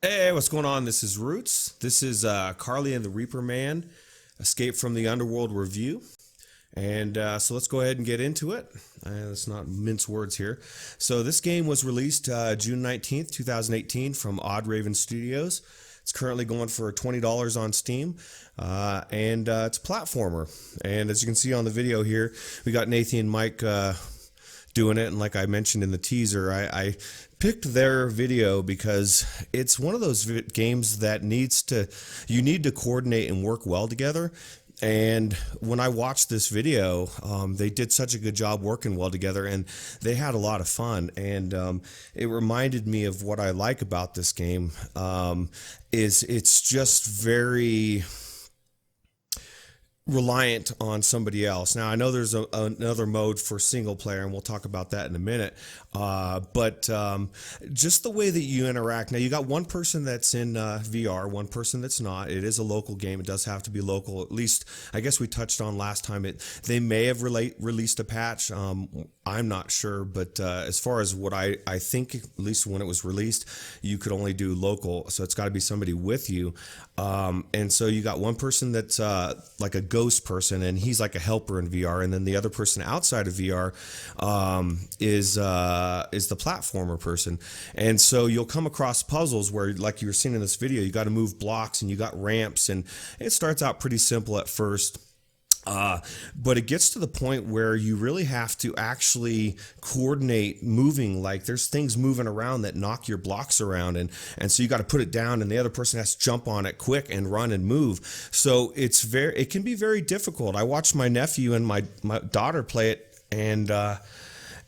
Hey, what's going on? This is Roots. This is Carly and the Reaperman, Escape from the Underworld review. And so let's go ahead and get into it. Let's not mince words here. So this game was released June 19th, 2018 from Odd Raven Studios. It's currently going for $20 on Steam, and it's a platformer. And as you can see on the video here, we got Nathan and Mike doing it. And like I mentioned in the teaser, I picked their video because it's one of those games that you need to coordinate and work well together. And when I watched this video, they did such a good job working well together, and they had a lot of fun. And it reminded me of what I like about this game. Is it's just very reliant on somebody else. Now I know there's another mode for single player, and we'll talk about that in a minute. But just the way that you interact. Now you got one person that's in VR, one person that's not. It is a local game. It does have to be local. At least I guess we touched on last time. They may have released a patch. I'm not sure, but as far as what I think, at least when it was released, you could only do local. So it's got to be somebody with you. And so you got one person that's like a ghost person, and he's like a helper in VR, and then the other person outside of VR is the platformer person. And so you'll come across puzzles where, like you were seeing in this video, you got to move blocks and you got ramps, and it starts out pretty simple at first. But it gets to the point where you really have to actually coordinate moving. Like there's things moving around that knock your blocks around, and so you got to put it down, and the other person has to jump on it quick and run and move. So it can be very difficult. I watched my nephew and my daughter play it, and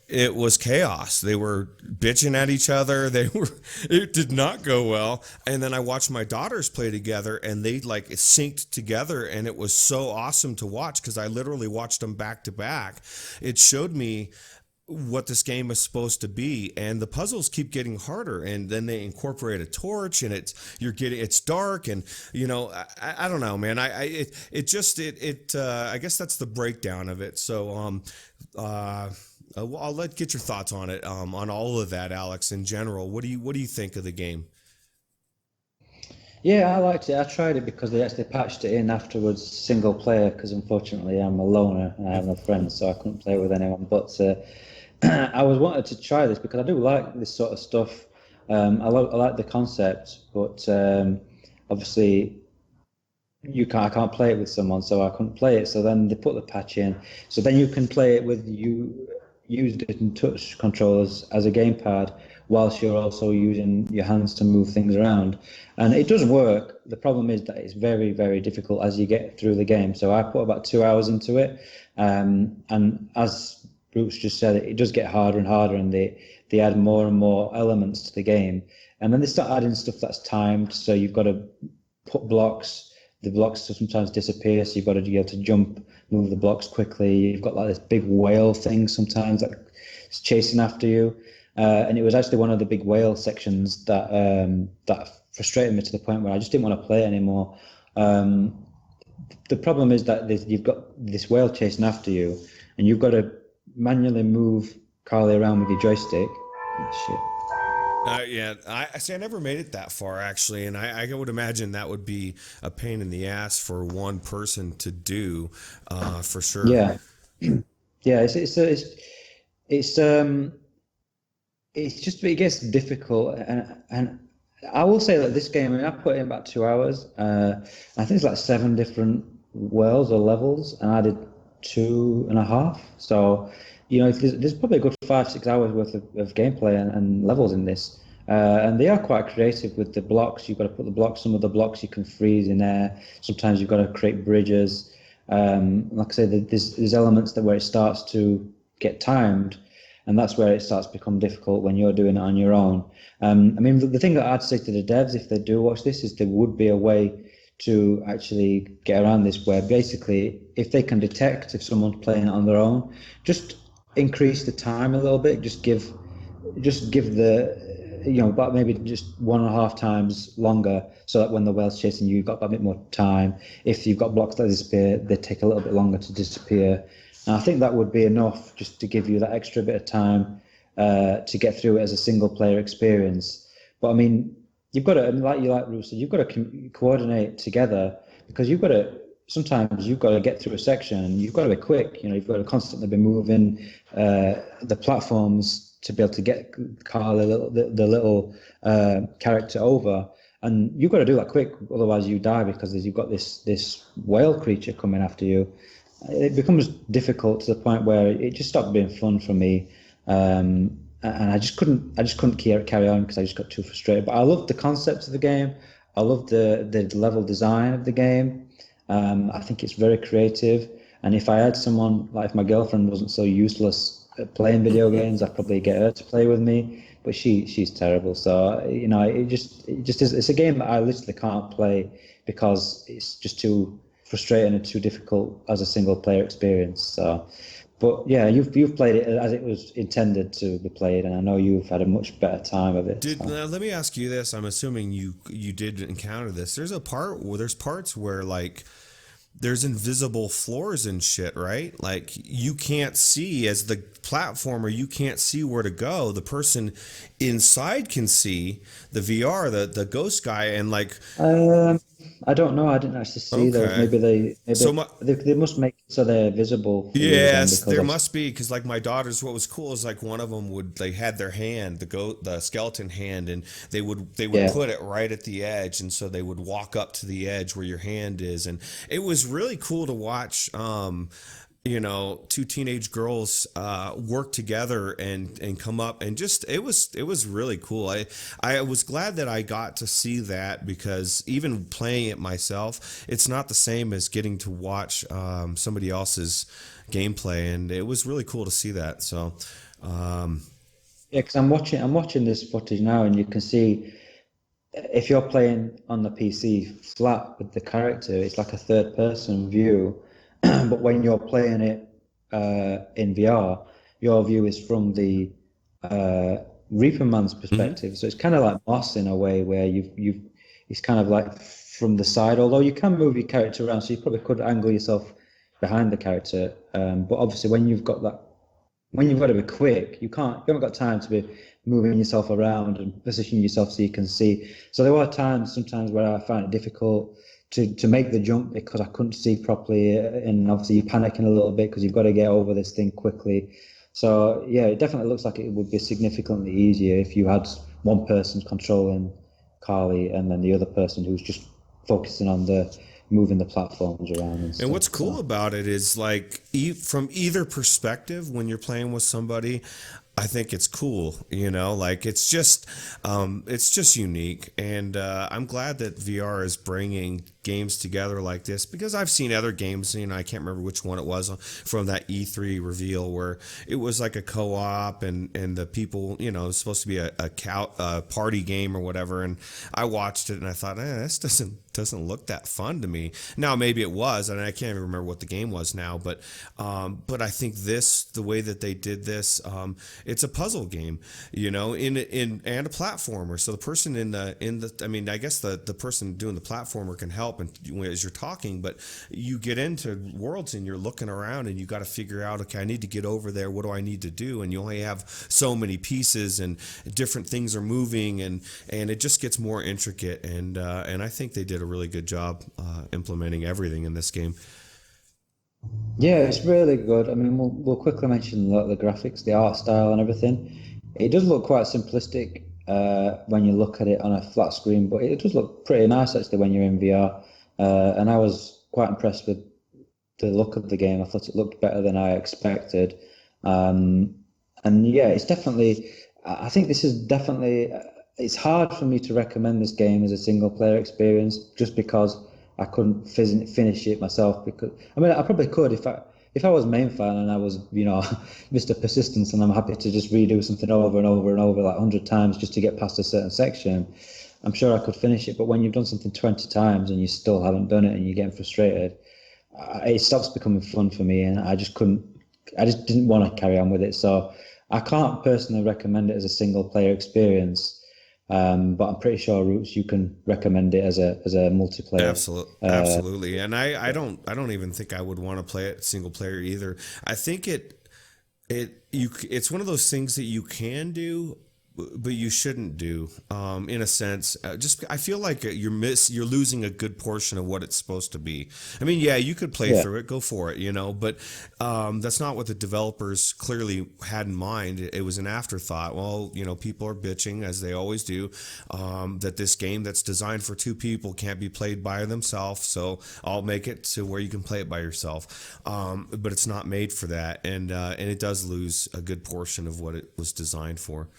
it was chaos. They were bitching at each other. It did not go well. And then I watched my daughters play together, and they like synced together, and it was so awesome to watch because I literally watched them back to back. It showed me what this game is supposed to be, and the puzzles keep getting harder, and then they incorporate a torch, and it's dark, and I don't know, man. I guess that's the breakdown of it. So well, I'll get your thoughts on it, on all of that, Alex. In general, what do you think of the game? Yeah, I liked it. I tried it because they actually patched it in afterwards, single player, because unfortunately I'm a loner and I have no friends, so I couldn't play with anyone. But I was wanted to try this because I do like this sort of stuff. I like the concept, but obviously I can't play it with someone, so I couldn't play it. So then they put the patch in, so then you can play it with you use different touch controllers as a gamepad, whilst you're also using your hands to move things around. And it does work. The problem is that it's very, very difficult as you get through the game. So I put about 2 hours into it. And as Bruce just said, it does get harder and harder, and they add more and more elements to the game. And then they start adding stuff that's timed. So you've got to put blocks. The blocks sometimes disappear, so you've got to be able to jump, move the blocks quickly. You've got like this big whale thing sometimes that's chasing after you. And it was actually one of the big whale sections that frustrated me to the point where I just didn't want to play it anymore. The problem is that you've got this whale chasing after you, and you've got to manually move Carly around with your joystick. Oh, shit. Yeah, I see. I never made it that far actually, and I would imagine that would be a pain in the ass for one person to do, for sure. Yeah, yeah. It's just it gets difficult, and I will say that this game, I mean, I put in about 2 hours. I think it's like 7 different worlds or levels, and I did 2.5. So, there's probably a good 5-6 hours worth of gameplay and levels in this. And they are quite creative with the blocks. You've got to put the blocks. Some of the blocks you can freeze in air. Sometimes you've got to create bridges. Like I said, there's elements where it starts to get timed, and that's where it starts to become difficult when you're doing it on your own. I mean, the thing that I'd say to the devs, if they do watch this, is there would be a way to actually get around this, where basically if they can detect if someone's playing it on their own, just increase the time a little bit. Just give about maybe just 1.5 times longer, so that when the whale's chasing you, you've got a bit more time. If you've got blocks that disappear, they take a little bit longer to disappear. And I think that would be enough just to give you that extra bit of time to get through it as a single player experience. But I mean, you've got to, and like Ruuts said, you've got to coordinate together because you've got to. Sometimes you've got to get through a section and you've got to be quick. You know, you've got to constantly be moving the platforms to be able to get Carl, the little character over, and you've got to do that quick. Otherwise, you die because you've got this whale creature coming after you. It becomes difficult to the point where it just stopped being fun for me. And I just couldn't carry on because I just got too frustrated. But I love the concepts of the game. I love the level design of the game. I think it's very creative. And if I had someone like if my girlfriend wasn't so useless at playing video games, I'd probably get her to play with me. But she's terrible. So it just is. It's a game that I literally can't play because it's just too frustrating and too difficult as a single player experience. So. But yeah, you've played it as it was intended to be played, and I know you've had a much better time of it. Did So. let me ask you this. I'm assuming you did encounter this. There's parts where like there's invisible floors and shit, right? Like you can't see as the platformer, you can't see where to go. The person inside can see the VR, the ghost guy, and like Um, I don't know. I didn't actually see those. okay. Maybe they maybe So my they must make it so they're visible for you then, yes, because there obviously, must be because like my daughters, what was cool is like one of them would they had their hand, the skeleton hand, and they would yeah. put it right at the edge, and so they would walk up to the edge where your hand is, and it was really cool to watch. Two teenage girls work together and come up and just it was really cool. I was glad that I got to see that because even playing it myself, it's not the same as getting to watch somebody else's gameplay, and it was really cool to see that. So, um, Yeah, because I'm watching this footage now, and you can see if you're playing on the PC flat with the character, it's like a third person view. But when you're playing it in VR, your view is from the Reaperman's mhm. perspective. So it's kind of like Moss in a way, where you've it's kind of like from the side. Although you can move your character around, so you probably could angle yourself behind the character. But obviously, when you've got to be quick, you haven't got time to be moving yourself around and positioning yourself so you can see. So there were times sometimes where I found it difficult to make the jump because I couldn't see properly, and obviously you're panicking a little bit because you've got to get over this thing quickly. So yeah, it definitely looks like it would be significantly easier if you had one person controlling Carly and then the other person who's just focusing on the moving the platforms around and And stuff. what's cool So. about it is like from either perspective, when you're playing with somebody, I think it's cool, like it's just unique, and I'm glad that VR is bringing games together like this because I've seen other games, I can't remember which one it was from that E3 reveal where it was like a co-op and the people, it was supposed to be a party game or whatever, and I watched it and I thought, this doesn't look that fun to me. Now maybe it was, and I can't even remember what the game was now, but I think the way that they did this, it's a puzzle game, in and a platformer. So the person I mean, I guess the person doing the platformer can help and as you're talking, but you get into worlds and you're looking around and you got to figure out, okay, I need to get over there. What do I need to do? And you only have so many pieces and different things are moving and it just gets more intricate. And I think they did a really good job implementing everything in this game. Yeah, it's really good. I mean, we'll quickly mention the graphics, the art style, and everything. It does look quite simplistic when you look at it on a flat screen, but it does look pretty nice actually when you're in VR. And I was quite impressed with the look of the game. I thought it looked better than I expected. Um, and yeah, it's definitely. I think this is definitely. It's hard for me to recommend this game as a single player experience just because I couldn't finish it myself. Because I mean, I probably could if I was main fan and I was Mr. Persistence and I'm happy to just redo something over and over and over like 100 times just to get past a certain section. I'm sure I could finish it. But when you've done something 20 times and you still haven't done it and you're getting frustrated, it stops becoming fun for me, and I just couldn't. I just didn't want to carry on with it. So I can't personally recommend it as a single player experience, but I'm pretty sure Roots you can recommend it as a multiplayer. Absolutely, Uh, absolutely, and I don't even think I would want to play it single player either. I think it's one of those things that you can do, but you shouldn't do. In a sense, just I feel like you're losing a good portion of what it's supposed to be. I mean, yeah, you could play Yeah. through it, go for it, but that's not what the developers clearly had in mind. It was an afterthought. Well, people are bitching as they always do, that this game that's designed for two people can't be played by themselves. So I'll make it to where you can play it by yourself. But it's not made for that, and it does lose a good portion of what it was designed for.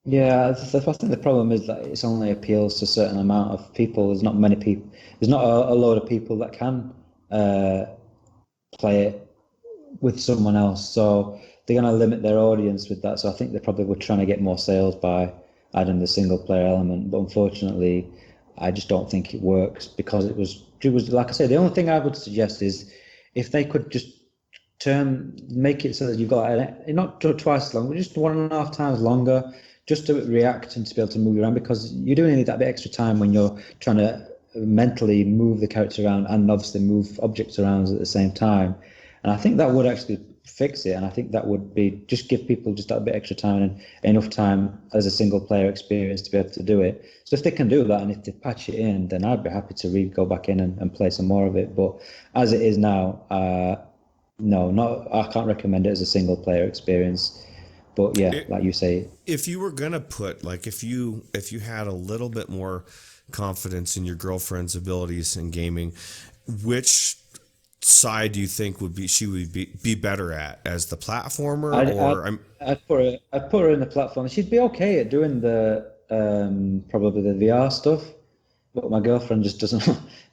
Yeah, I think the problem is that it's only appeals to a certain amount of people. There's not many people. There's not a load of people that can uh, play it with someone else. So they're going to limit their audience with that. So I think they probably were trying to get more sales by adding the single player element. But unfortunately, I just don't think it works because it was like I say. The only thing I would suggest is if they could just make it so that you've got not twice as long, but just 1.5 times longer, just to react and to be able to move around because you do need that bit extra time when you're trying to mentally move the character around and obviously move objects around at the same time. And I think that would actually fix it. And I think that would be just give people just that bit extra time and enough time as a single player experience to be able to do it. So if they can do that and if they patch it in, then I'd be happy to go back in and play some more of it. But as it is now, no, not I can't recommend it as a single player experience. But yeah, It, like you say, if you were gonna put like if you had a little bit more confidence in your girlfriend's abilities in gaming, which side do you think she would be better at as the platformer I'd I'd, or I'm I'd put her in the platform. She'd be okay at doing the probably the VR stuff, but my girlfriend just doesn't.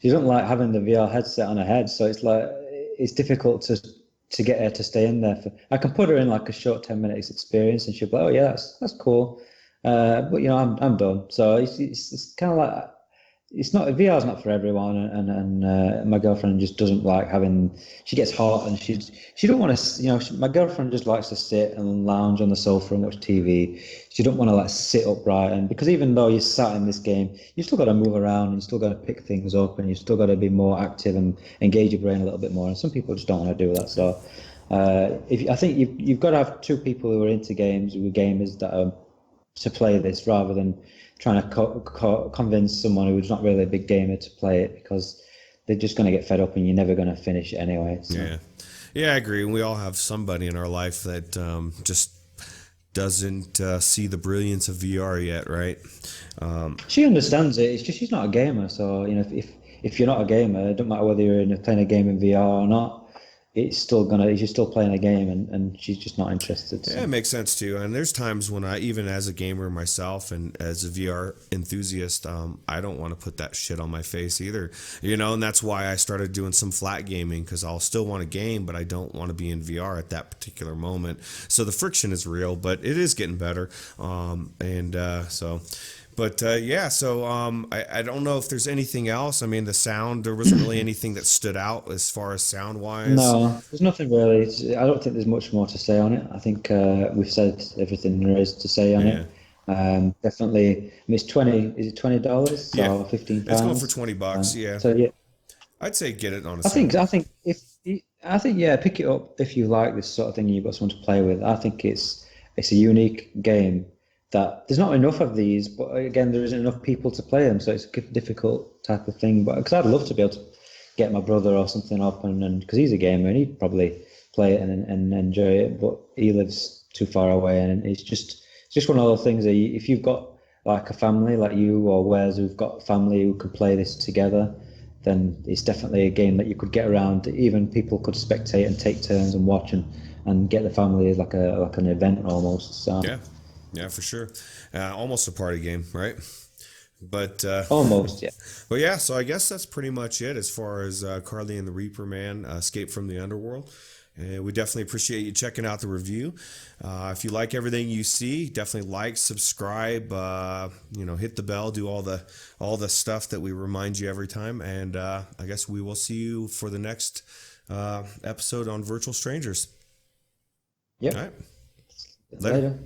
She doesn't like having the VR headset on her head, so it's difficult to get her to stay in there. I can put her in like a short 10 minutes experience, and she'll be like, "Oh yeah, that's cool," but I'm done. So it's kind of like it's not VR's not for everyone, and my girlfriend just doesn't like having. She gets hot, and she don't want to. My girlfriend just likes to sit and lounge on the sofa and watch TV. She don't want to like sit upright, and because even though you're sat in this game, you still got to move around, and you still got to pick things up, and you still got to be more active and engage your brain a little bit more. And some people just don't want to do that. So, if I think you've got to have two people who are into games, who are gamers that are to play this rather than trying to convince someone who's not really a big gamer to play it because they're just going to get fed up and you're never going to finish it anyway. So. yeah. Yeah, I agree. We all have somebody in our life that just doesn't see the brilliance of VR yet, right? She understands it. It's just she's not a gamer. So if you're not a gamer, it doesn't matter whether you're playing a game in VR or not. It's still gonna. You're still playing a game, and she's just not interested. Yeah, So. it makes sense too. And there's times when even as a gamer myself and as a VR enthusiast, I don't want to put that shit on my face either. And that's why I started doing some flat gaming because I'll still want to game, but I don't want to be in VR at that particular moment. So the friction is real, but it is getting better. And so. But yeah, so I don't know if there's anything else. I mean, the sound, there wasn't really anything that stood out as far as sound wise. No, there's nothing really. I don't think there's much more to say on it. I think we've said everything there is to say on Yeah. it. Definitely, I mean, it's 20. Is it $20? Yeah. So 15 It's going for pounds. $20. Yeah. So yeah, I'd say get it on a I think sale. I think if I think yeah, pick it up if you like this sort of thing and you've got someone to play with. I think it's a unique game that there's not enough of these, but again, there isn't enough people to play them, so it's a difficult type of thing. But because I'd love to be able to get my brother or something up and because he's a gamer and he'd probably play it and enjoy it, but he lives too far away and it's just one of those things that if you've got like a family like you or Wes who've got family who could play this together, then it's definitely a game that you could get around. Even people could spectate and take turns and watch and get the family as like an event almost. So Yeah. Yeah, for sure. Almost a party game, right? But almost, yeah. but yeah, so I guess that's pretty much it as far as Carly and the Reaper Man Escape from the Underworld. And we definitely appreciate you checking out the review. If you like everything you see, definitely like, subscribe, hit the bell, do all the stuff that we remind you every time. And I guess we will see you for the next episode on Virtual Strangers. All Yep. right. Later. Later.